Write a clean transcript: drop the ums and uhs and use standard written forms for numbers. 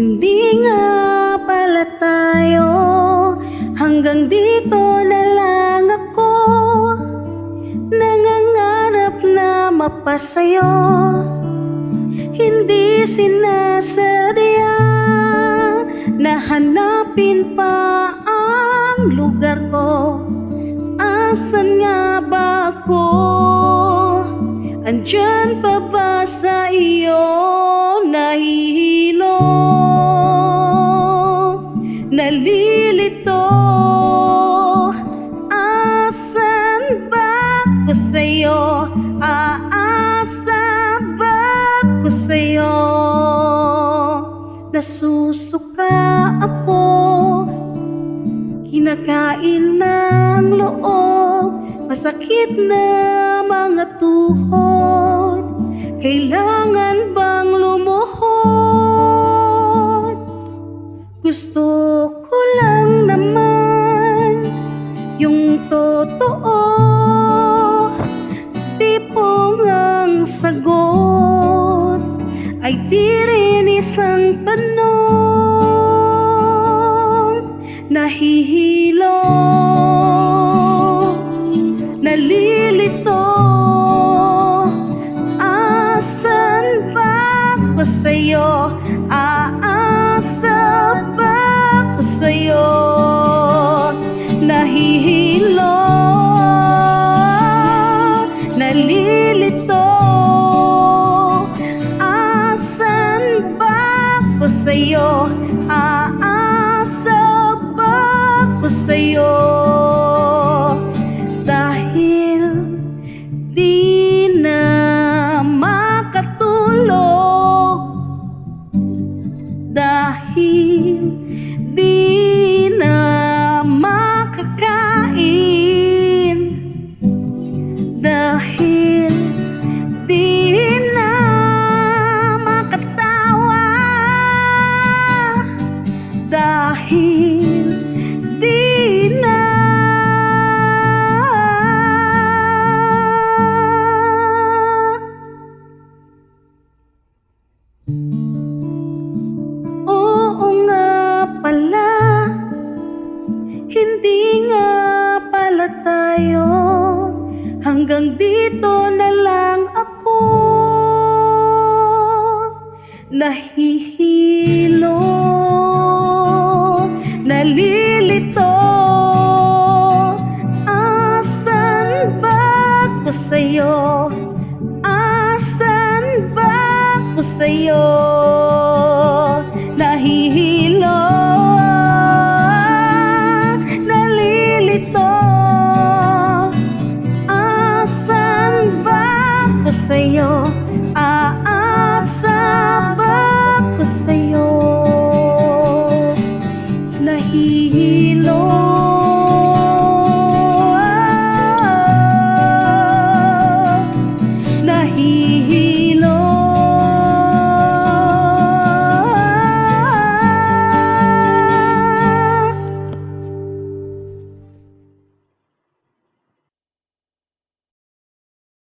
Hindi nga pala tayo, hanggang dito na lang ako. Nangangarap na mapasayo, hindi sinasadya na hanapin pa ang lugar ko. Asan nga ba ako? Andyan pa ba sa iyo? Nahihilo, nalilito. Asan ba ko sa'yo? Aasa ba ko sa'yo? Nasusuka ako, kinakain ng loob, masakit na mga tuhod. Kailangan bang lumuhod? Gusto ko lang naman yung totoo, tipong ang sagot ay di rin isang tanong. Nahihilo, nalilito. Asan ba ko sa'yo? Aasa ba ko sa'yo? Nahihilo, nalilito. Asan ba ko sa'yo? Aasa ba ko sa'yo? Dahil di na makatulog, dahil di na makakain, dahil di na makatawa, dahil di na pala, hindi nga pala tayo, hanggang dito na lang ako. Nahihilo, nalilito. Asan ba ko sa'yo? Asan ba ko sa'yo?